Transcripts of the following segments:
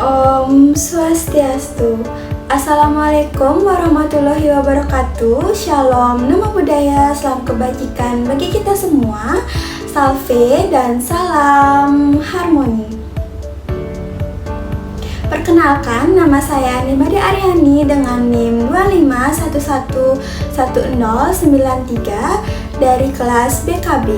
Om Swastiastu. Assalamualaikum warahmatullahi wabarakatuh. Shalom, nama budaya, salam kebajikan bagi kita semua. Salve dan salam harmoni. Perkenalkan, nama saya Nimade Aryani dengan NIM 25111093 dari kelas BKB.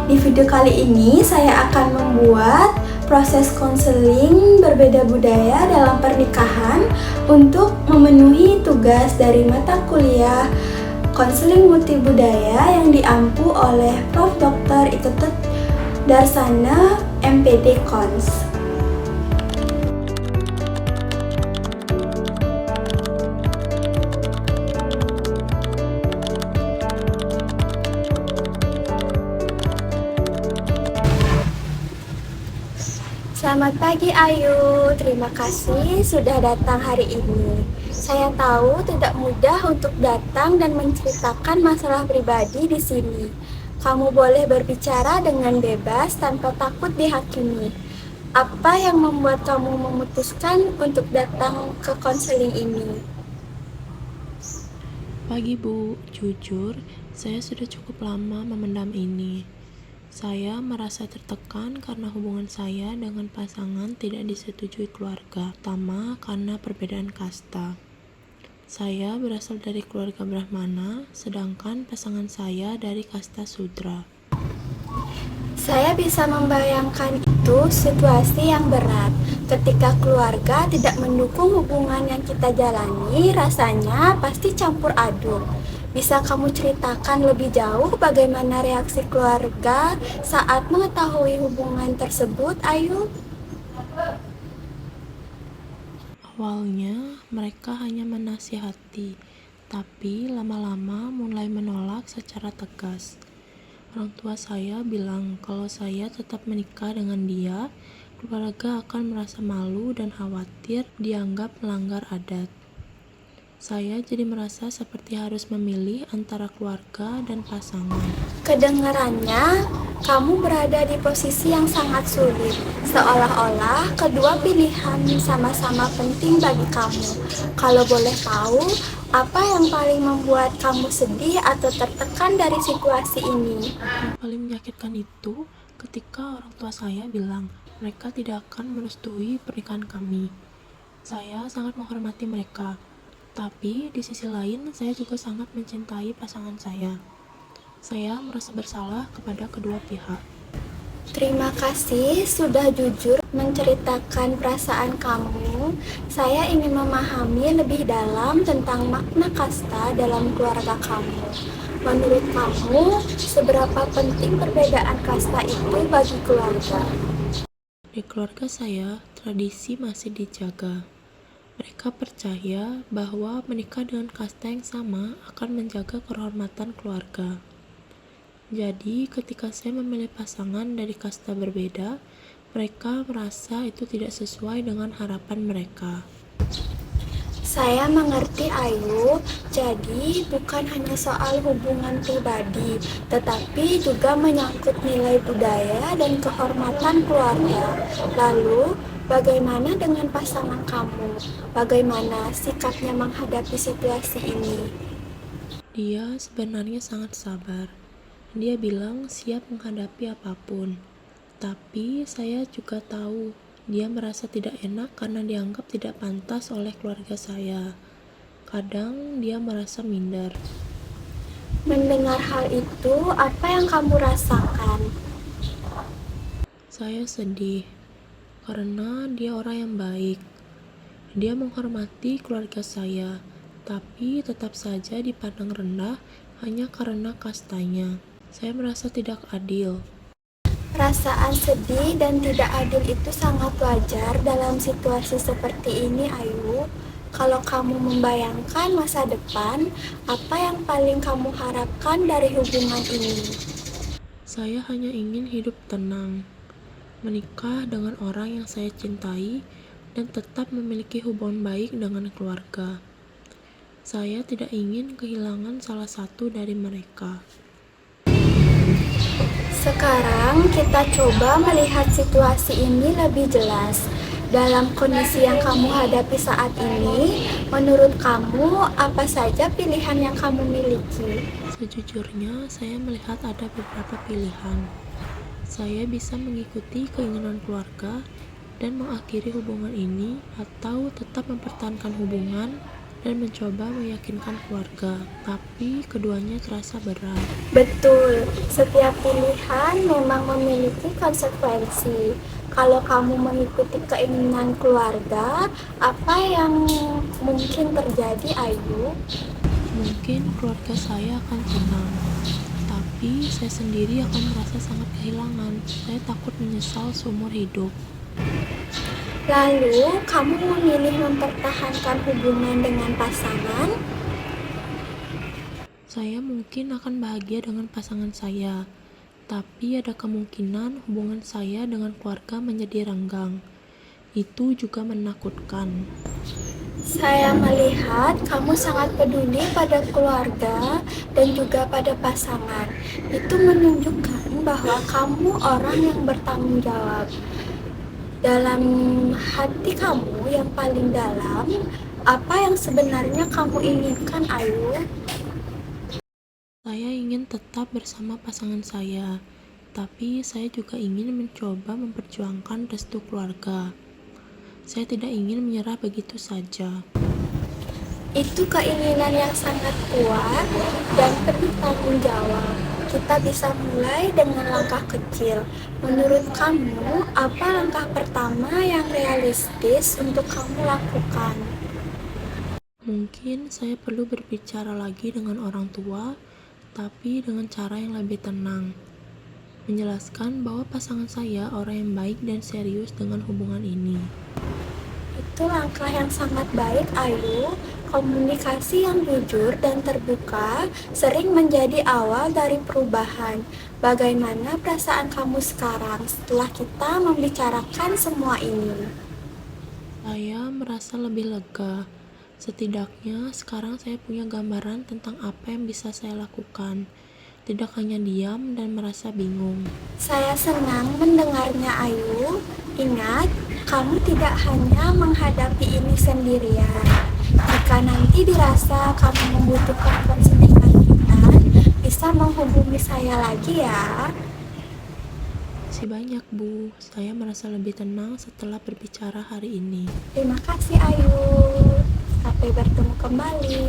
Di video kali ini saya akan membuat proses konseling berbeda budaya dalam pernikahan untuk memenuhi tugas dari mata kuliah konseling multibudaya yang diampu oleh Prof. Dr. Iketut Darsana MPD Cons. Selamat pagi Ayu, terima kasih sudah datang hari ini. Saya tahu tidak mudah untuk datang dan menceritakan masalah pribadi di sini. Kamu boleh berbicara dengan bebas tanpa takut dihakimi. Apa yang membuat kamu memutuskan untuk datang ke konseling ini? Pagi Bu, jujur saya sudah cukup lama memendam ini. Saya merasa tertekan karena hubungan saya dengan pasangan tidak disetujui keluarga, terutama karena perbedaan kasta. Saya berasal dari keluarga Brahmana, sedangkan pasangan saya dari kasta Sudra. Saya bisa membayangkan itu situasi yang berat. Ketika keluarga tidak mendukung hubungan yang kita jalani, rasanya pasti campur aduk. Bisa kamu ceritakan lebih jauh bagaimana reaksi keluarga saat mengetahui hubungan tersebut, Ayu? Awalnya mereka hanya menasihati, tapi lama-lama mulai menolak secara tegas. Orang tua saya bilang kalau saya tetap menikah dengan dia, keluarga akan merasa malu dan khawatir dianggap melanggar adat. Saya jadi merasa seperti harus memilih antara keluarga dan pasangan. Kedengarannya, kamu berada di posisi yang sangat sulit, seolah-olah kedua pilihan sama-sama penting bagi kamu. Kalau boleh tahu, apa yang paling membuat kamu sedih atau tertekan dari situasi ini? Yang paling menyakitkan itu ketika orang tua saya bilang mereka tidak akan merestui pernikahan kami. Saya sangat menghormati mereka. Tapi di sisi lain, saya juga sangat mencintai pasangan saya. Saya merasa bersalah kepada kedua pihak. Terima kasih sudah jujur menceritakan perasaan kamu. Saya ingin memahami lebih dalam tentang makna kasta dalam keluarga kamu. Menurut kamu, seberapa penting perbedaan kasta itu bagi keluarga? Di keluarga saya, tradisi masih dijaga. Mereka percaya bahwa menikah dengan kasta yang sama akan menjaga kehormatan keluarga. Jadi, ketika saya memilih pasangan dari kasta berbeda, mereka merasa itu tidak sesuai dengan harapan mereka. Saya mengerti Ayu, jadi bukan hanya soal hubungan pribadi, tetapi juga menyangkut nilai budaya dan kehormatan keluarga. Lalu, bagaimana dengan pasangan kamu? Bagaimana sikapnya menghadapi situasi ini? Dia sebenarnya sangat sabar. Dia bilang siap menghadapi apapun. Tapi saya juga tahu dia merasa tidak enak karena dianggap tidak pantas oleh keluarga saya. Kadang dia merasa minder. Mendengar hal itu, apa yang kamu rasakan? Saya sedih karena dia orang yang baik. Dia menghormati keluarga saya, tapi tetap saja dipandang rendah hanya karena kastanya. Saya merasa tidak adil. Perasaan sedih dan tidak adil itu sangat wajar dalam situasi seperti ini, Ayu. Kalau kamu membayangkan masa depan, apa yang paling kamu harapkan dari hubungan ini? Saya hanya ingin hidup tenang, menikah dengan orang yang saya cintai, dan tetap memiliki hubungan baik dengan keluarga. Saya tidak ingin kehilangan salah satu dari mereka. Sekarang kita coba melihat situasi ini lebih jelas. Dalam kondisi yang kamu hadapi saat ini, menurut kamu apa saja pilihan yang kamu miliki? Sejujurnya, saya melihat ada beberapa pilihan. Saya bisa mengikuti keinginan keluarga dan mengakhiri hubungan ini, atau tetap mempertahankan hubungan dan mencoba meyakinkan keluarga, tapi keduanya terasa berat. Betul, setiap pilihan memang memiliki konsekuensi. Kalau kamu mengikuti keinginan keluarga, apa yang mungkin terjadi, Ayu? Mungkin keluarga saya akan tenang, tapi saya sendiri akan merasa sangat kehilangan. Saya takut menyesal seumur hidup. Lalu, kamu memilih mempertahankan hubungan dengan pasangan? Saya mungkin akan bahagia dengan pasangan saya, tapi ada kemungkinan hubungan saya dengan keluarga menjadi renggang. Itu juga menakutkan. Saya melihat kamu sangat peduli pada keluarga dan juga pada pasangan. Itu menunjukkan bahwa kamu orang yang bertanggung jawab. Dalam hati kamu yang paling dalam, apa yang sebenarnya kamu inginkan, Ayu? Saya ingin tetap bersama pasangan saya, tapi saya juga ingin mencoba memperjuangkan restu keluarga. Saya tidak ingin menyerah begitu saja. Itu keinginan yang sangat kuat dan penuh tanggung jawab. Kita bisa mulai dengan langkah kecil. Menurut kamu, apa langkah pertama yang realistis untuk kamu lakukan? Mungkin saya perlu berbicara lagi dengan orang tua, tapi dengan cara yang lebih tenang. Menjelaskan bahwa pasangan saya orang yang baik dan serius dengan hubungan ini. Itu langkah yang sangat baik, Ayu. Komunikasi yang jujur dan terbuka sering menjadi awal dari perubahan. Bagaimana perasaan kamu sekarang setelah kita membicarakan semua ini? Saya merasa lebih lega. Setidaknya sekarang saya punya gambaran tentang apa yang bisa saya lakukan. Tidak hanya diam dan merasa bingung. Saya senang mendengarnya, Ayu. Ingat, kamu tidak hanya menghadapi ini sendirian. Jika nanti dirasa kamu membutuhkan konseling lanjutan, bisa menghubungi saya lagi ya. Terima kasih banyak, Bu. Saya merasa lebih tenang setelah berbicara hari ini. Terima kasih, Ayu. Sampai bertemu kembali.